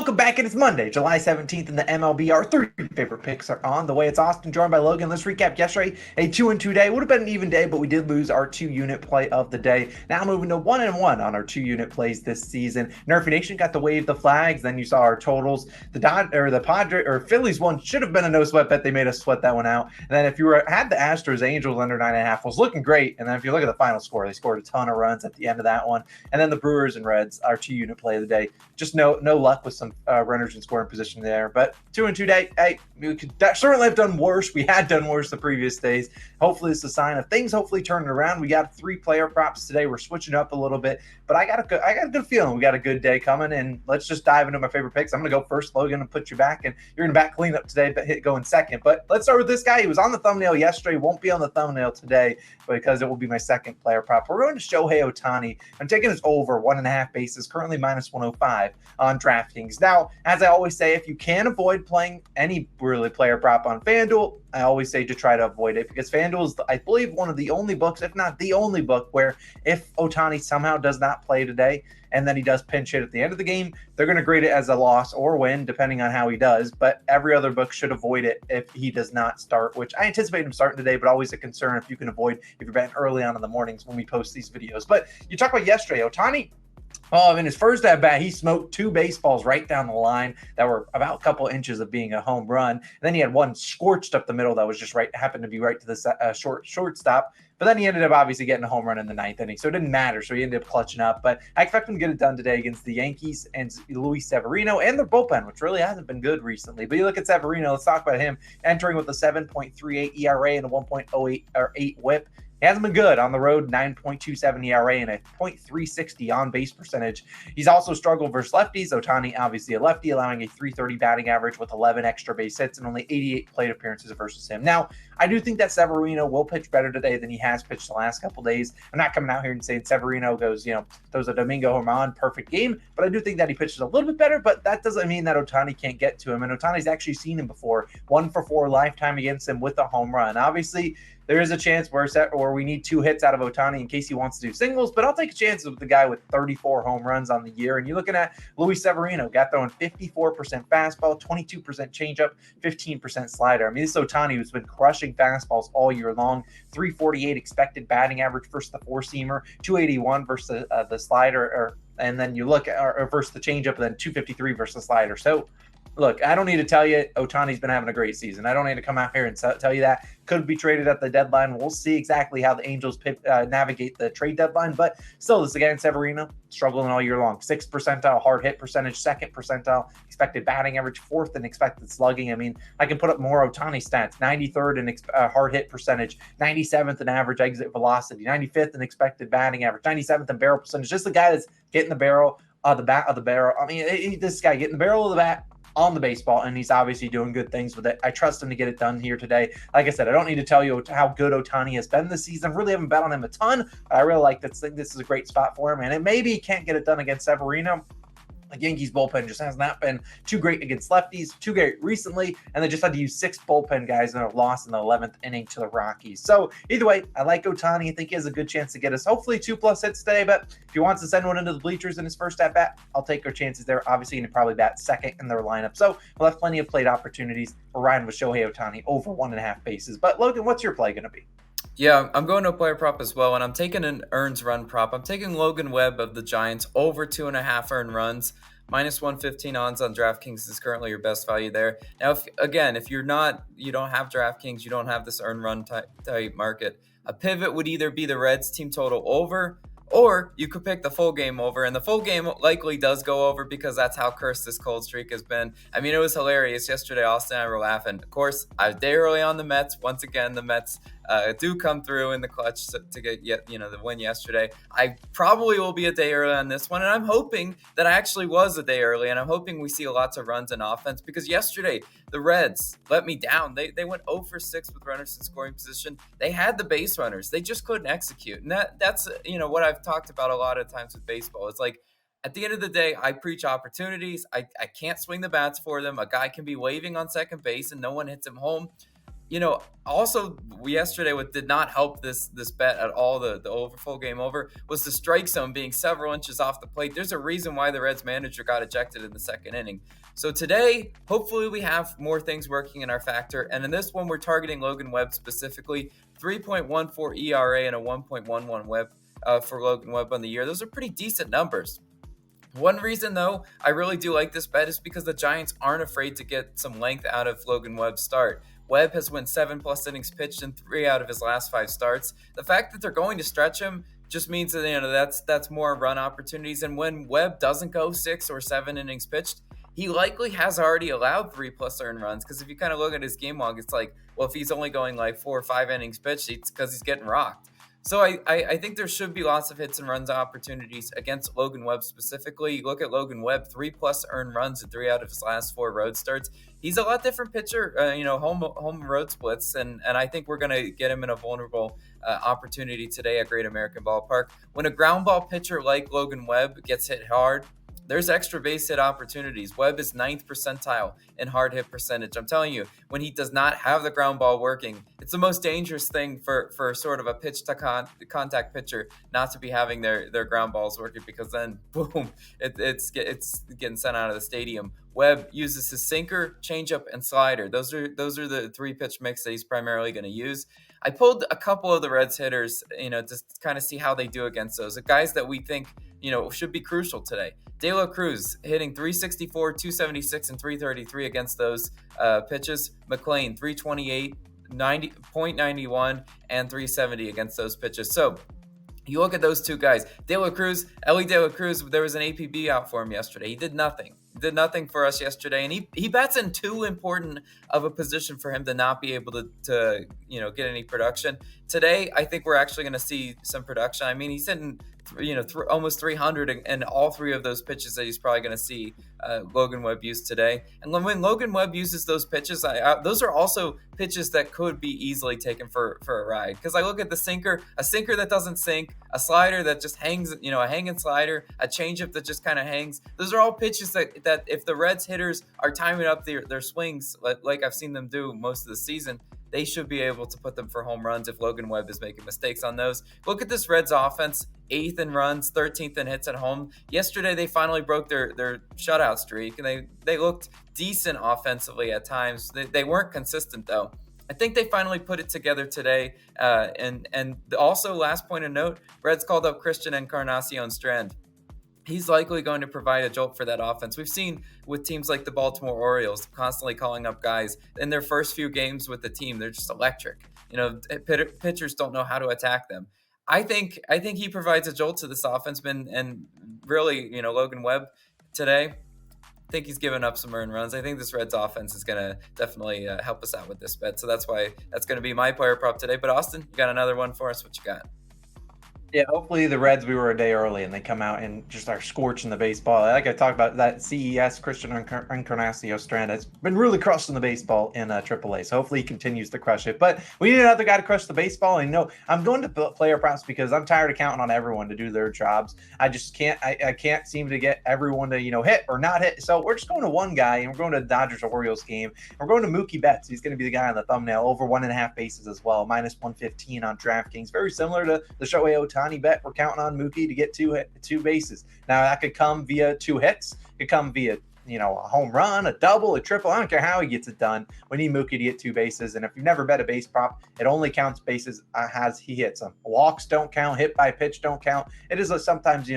Welcome back, and it's Monday, July 17th in the MLB. Our three favorite picks are on the way. It's Austin, joined by Logan. Let's recap yesterday. A 2-2 day. Would have been an even day, but we did lose our 2-unit play of the day. Now moving to 1-1 on our 2-unit plays this season. Nerfy Nation got to wave the flags. Then you saw our totals. The Phillies one should have been a no sweat bet. They made us sweat that one out. And then if you had the Astros Angels under 9.5, was looking great. And then if you look at the final score, they scored a ton of runs at the end of that one. And then the Brewers and Reds, our 2-unit play of the day. Just no luck with some runners in scoring position there, but 2-2 day. Hey, we could certainly have done worse. We had done worse the previous days. Hopefully, it's a sign of things hopefully turning around. We got 3 player props today. We're switching up a little bit, but I got a good feeling. We got a good day coming, and let's just dive into my favorite picks. I'm gonna go first, Logan, and put you back, and you're gonna back clean up today, but hit go in second. But let's start with this guy. He was on the thumbnail yesterday. Won't be on the thumbnail today because it will be my second player prop. We're going to Shohei Ohtani. I'm taking his over 1.5 bases, currently minus 105 on DraftKings. Now, as I always say, if you can avoid playing any really player prop on FanDuel, I always say to try to avoid it because FanDuel is, I believe, one of the only books, if not the only book, where if Ohtani somehow does not play today and then he does pinch hit at the end of the game, they're going to grade it as a loss or win, depending on how he does. But every other book should avoid it if he does not start, which I anticipate him starting today, but always a concern if you can avoid if you're betting early on in the mornings when we post these videos. But you talk about yesterday, Ohtani. In his first at bat, he smoked 2 baseballs right down the line that were about a couple inches of being a home run. And then he had one scorched up the middle that was just happened to be right to the shortstop. But then he ended up obviously getting a home run in the 9th inning, so it didn't matter. So he ended up clutching up. But I expect him to get it done today against the Yankees and Luis Severino and their bullpen, which really hasn't been good recently. But you look at Severino, let's talk about him entering with a 7.38 ERA and a 1.08 WHIP. He hasn't been good on the road, 9.27 ERA and a .360 on-base percentage. He's also struggled versus lefties. Ohtani, obviously a lefty, allowing a .330 batting average with 11 extra base hits and only 88 plate appearances versus him. Now, I do think that Severino will pitch better today than he has pitched the last couple days. I'm not coming out here and saying Severino goes, throws a Domingo home run, perfect game, but I do think that he pitches a little bit better, but that doesn't mean that Ohtani can't get to him. And Ohtani's actually seen him before, 1-for-4 lifetime against him with a home run. Obviously, there is a chance where we need 2 hits out of Ohtani in case he wants to do singles, but I'll take chances with the guy with 34 home runs on the year. And you're looking at Luis Severino, got throwing 54% fastball, 22% changeup, 15% slider. I mean, this is Ohtani who's been crushing fastballs all year long. 348 expected batting average versus the 4-seamer, 281 versus the slider, and then you look at versus the changeup, and then 253 versus the slider. So, look, I don't need to tell you Ohtani's been having a great season. I don't need to come out here and tell you that. Could be traded at the deadline. We'll see exactly how the Angels navigate the trade deadline. But still, this again, Severino struggling all year long. 6th percentile hard hit percentage, 2nd percentile expected batting average, 4th in expected slugging. I mean, I can put up more Ohtani stats. 93rd in hard hit percentage, 97th in average exit velocity, 95th in expected batting average, 97th in barrel percentage. Just the guy that's getting the barrel the bat of the barrel. I mean, this guy getting the barrel of the bat on the baseball, and he's obviously doing good things with it. I trust him to get it done here today. Like I said, I don't need to tell you how good Ohtani has been this season. Really haven't bet on him a ton. I really like this thing. This is a great spot for him, and it maybe he can't get it done against Severino. The Yankees bullpen just has not been too great against lefties, too great recently, and they just had to use 6 bullpen guys and have lost in the 11th inning to the Rockies. So either way, I like Ohtani. I think he has a good chance to get us hopefully 2+ hits today, but if he wants to send one into the bleachers in his first at bat, I'll take our chances there. Obviously, going to probably bat second in their lineup. So we'll have plenty of plate opportunities for riding with Shohei Ohtani over 1.5 bases. But Logan, what's your play going to be? Yeah, I'm going to a player prop as well, and I'm taking an earns run prop. I'm taking Logan Webb of the Giants over 2.5 earned runs. Minus 115 odds on DraftKings is currently your best value there. Now, if you don't have DraftKings, you don't have this earn run type market, a pivot would either be the Reds team total over, or you could pick the full game over, and the full game likely does go over because that's how cursed this cold streak has been. I mean, it was hilarious yesterday. Austin and I were laughing. Of course, I was day early on the Mets. Once again, the Mets do come through in the clutch to get the win yesterday. I probably will be a day early on this one, and I'm hoping that I actually was a day early, and I'm hoping we see lots of runs and offense because yesterday the Reds let me down. They went 0 for 6 with runners in scoring position. They had the base runners. They just couldn't execute, and that's what I've talked about a lot of times with baseball. It's like, at the end of the day, I preach opportunities. I can't swing the bats for them. A guy can be waving on second base and no one hits him home. Also yesterday, what did not help this bet at all, the over full game over, was the strike zone being several inches off the plate. There's a reason why the Reds manager got ejected in the second inning. So today, hopefully we have more things working in our factor. And in this one, we're targeting Logan Webb specifically. 3.14 ERA and a 1.11 WHIP for Logan Webb on the year. Those are pretty decent numbers. One reason, though, I really do like this bet is because the Giants aren't afraid to get some length out of Logan Webb's start. Webb has won 7+ innings pitched in 3 out of his last 5 starts. The fact that they're going to stretch him just means that that's more run opportunities. And when Webb doesn't go 6 or 7 innings pitched, he likely has already allowed 3+ earned runs. Because if you kind of look at his game log, it's like, well, if he's only going like 4 or 5 innings pitched, it's because he's getting rocked. So I think there should be lots of hits and runs opportunities against Logan Webb specifically. You look at Logan Webb, 3+ earned runs in 3 out of his last 4 road starts. He's a lot different pitcher, home road splits, and I think we're going to get him in a vulnerable opportunity today at Great American Ballpark. When a ground ball pitcher like Logan Webb gets hit hard, there's extra base hit opportunities. Webb is 9th percentile in hard hit percentage. I'm telling you, when he does not have the ground ball working, it's the most dangerous thing for sort of a pitch to contact pitcher not to be having their ground balls working, because then boom, it's getting sent out of the stadium. Webb uses his sinker, changeup, and slider. Those are the 3-pitch mix that he's primarily going to use. I pulled a couple of the Reds hitters, to kind of see how they do against those. The guys that we think, should be crucial today. De La Cruz hitting 364, 276, and 333 against those pitches. McLean, 328, 90.91, and 370 against those pitches. So you look at those two guys. Ellie De La Cruz, there was an APB out for him yesterday. He did nothing. Did nothing for us yesterday, and he bats in too important of a position for him to not be able to get any production. Today, I think we're actually going to see some production. I mean, he's hitting almost 300 in all 3 of those pitches that he's probably going to see Logan Webb use today. And when Logan Webb uses those pitches, those are also pitches that could be easily taken for a ride. Because I look at a sinker that doesn't sink, a slider that just hangs, a hanging slider, a changeup that just kind of hangs. Those are all pitches that if the Reds hitters are timing up their swings like I've seen them do most of the season, they should be able to put them for home runs if Logan Webb is making mistakes on those. Look at this Reds offense, 8th in runs, 13th in hits at home. Yesterday, they finally broke their shutout streak, and they looked decent offensively at times. They weren't consistent, though. I think they finally put it together today. And also, last point of note, Reds called up Christian Encarnacion Strand. He's likely going to provide a jolt for that offense. We've seen with teams like the Baltimore Orioles constantly calling up guys in their first few games with the team. They're just electric. Pitchers don't know how to attack them. I think he provides a jolt to this offense, and really, Logan Webb today, I think he's given up some earned runs. I think this Reds offense is going to definitely help us out with this bet. So that's why that's going to be my player prop today. But Austin, you got another one for us? What you got? Yeah, hopefully the Reds, we were a day early and they come out and just are scorching the baseball. Like I talked about, that CES, Christian Encarnacion Strand, has been really crushing the baseball in AAA. So hopefully he continues to crush it. But we need another guy to crush the baseball. And I'm going to player props because I'm tired of counting on everyone to do their jobs. I just can't, I can't seem to get everyone to, hit or not hit. So we're just going to one guy, and we're going to the Dodgers-Orioles game. We're going to Mookie Betts. He's going to be the guy on the thumbnail, over 1.5 bases as well, -115 on DraftKings. Very similar to the Shohei Ohtani bet. We're counting on Mookie to get two bases. Now that could come via 2 hits, could come via a home run, a double, a triple. I don't care how he gets it done. We need Mookie to get 2 bases. And if you've never bet a base prop, it only counts bases as he hits them. Walks don't count. Hit by pitch don't count. It is sometimes,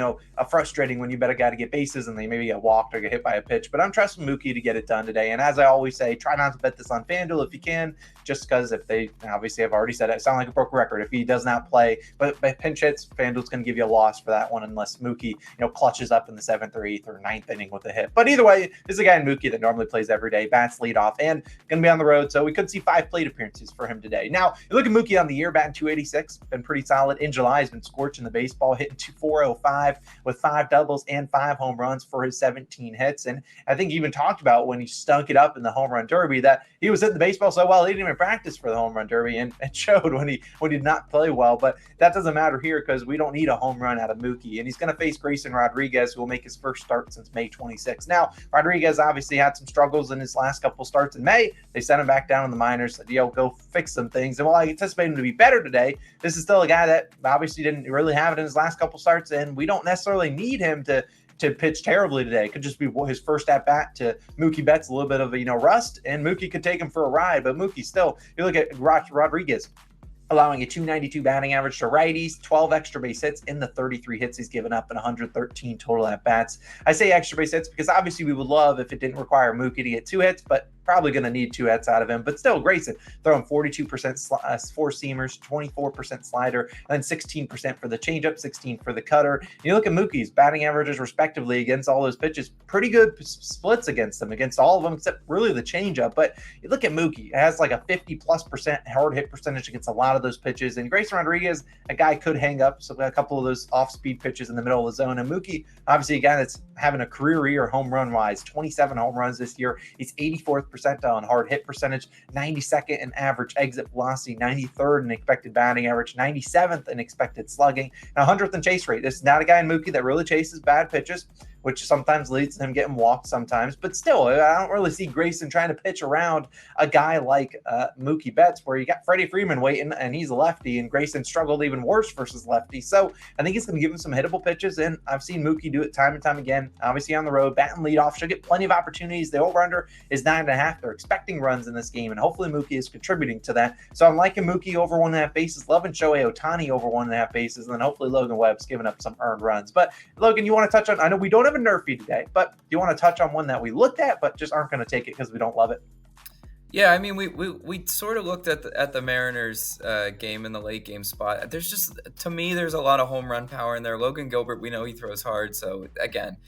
frustrating when you bet a guy to get bases and they maybe get walked or get hit by a pitch. But I'm trusting Mookie to get it done today. And as I always say, try not to bet this on FanDuel if you can, just because if they, obviously I've already said it, sound like a broke record if he does not play. But by pinch hits, FanDuel's going to give you a loss for that one unless Mookie, clutches up in the 7th or 8th or 9th inning with a hit. But either way, this is a guy in Mookie that normally plays every day, bats lead off, and going to be on the road. So we could see 5 plate appearances for him today. Now, you look at Mookie on the year, batting .286, been pretty solid. In July, he's been scorching the baseball, hitting .405 with 5 doubles and 5 home runs for his 17 hits. And I think he even talked about when he stunk it up in the home run derby that he was hitting the baseball so well he didn't even practice for the home run derby, and it showed when he did not play well. But that doesn't matter here because we don't need a home run out of Mookie. And he's going to face Grayson Rodriguez, who will make his first start since May 26. Now, Rodriguez obviously had some struggles in his last couple starts in May. They sent him back down in the minors, said, go fix some things. And while I anticipate him to be better today, this is still a guy that obviously didn't really have it in his last couple starts, and we don't necessarily need him to pitch terribly today. It could just be his first at bat to Mookie Betts, a little bit of rust, and Mookie could take him for a ride. But Mookie still, you look at Rodriguez, allowing a 292 batting average to righties, 12 extra base hits in the 33 hits he's given up, and 113 total at bats. I say extra base hits because obviously we would love if it didn't require Mookie to get 2 hits, but probably going to need 2 hits out of him. But still, Grayson throwing 42% four seamers, 24% slider, and then 16% for the changeup, 16 for the cutter. You look at Mookie's batting averages respectively against all those pitches, pretty good splits against them, against all of them except really the changeup. But you look at Mookie, it has like a 50+% hard hit percentage against a lot of those pitches. And Grayson Rodriguez, a guy could hang up a couple of those off-speed pitches in the middle of the zone. And Mookie, obviously a guy that's having a career year home run wise, 27 home runs this year. He's 84th percentile in hard hit percentage, 92nd in average exit velocity, 93rd in expected batting average, 97th in expected slugging, and 100th in chase rate. This is not a guy in Mookie that really chases bad pitches, which sometimes leads to him getting walked sometimes. But still, I don't really see Grayson trying to pitch around a guy like Mookie Betts, where you got Freddie Freeman waiting, and he's a lefty, and Grayson struggled even worse versus lefty. So I think he's going to give him some hittable pitches, and I've seen Mookie do it time and time again. Obviously on the road, batting leadoff, should get plenty of opportunities. The over-under is 9.5. They're expecting runs in this game, and hopefully Mookie is contributing to that. So I'm liking Mookie over 1.5 bases, loving Shohei Ohtani over 1.5 bases, and then hopefully Logan Webb's giving up some earned runs. But Logan, you want to touch on, I know we don't have a nerfy today, but do you want to touch on one that we looked at but just aren't going to take it because we don't love it? Yeah, I mean, we sort of looked at the Mariners game in the late game spot. There's just, to me, there's a lot of home run power in there. Logan Gilbert, we know he throws hard, so again,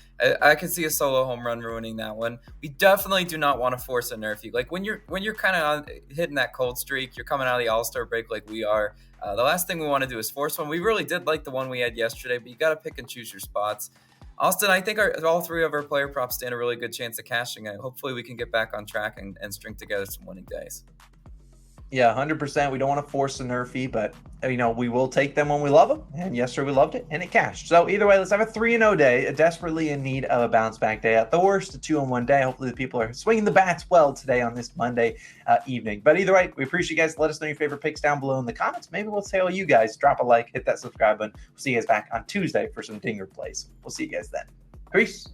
I could see a solo home run ruining that one. We definitely do not want to force a nerfy. Like when you're kind of hitting that cold streak, you're coming out of the All-Star break like we are. The last thing we want to do is force one. We really did like the one we had yesterday, but you got to pick and choose your spots. Austin, I think all 3 of our player props stand a really good chance of cashing it. Hopefully we can get back on track and string together some winning days. Yeah, 100%. We don't want to force a nerfy, but we will take them when we love them. And yesterday we loved it, and it cashed. So either way, let's have a 3-0 day, desperately in need of a bounce back day. At the worst, a 2-1 day. Hopefully the people are swinging the bats well today on this Monday evening. But either way, we appreciate you guys. Let us know your favorite picks down below in the comments. Maybe we'll tell you guys. Drop a like, hit that subscribe button. We'll see you guys back on Tuesday for some dinger plays. We'll see you guys then. Peace.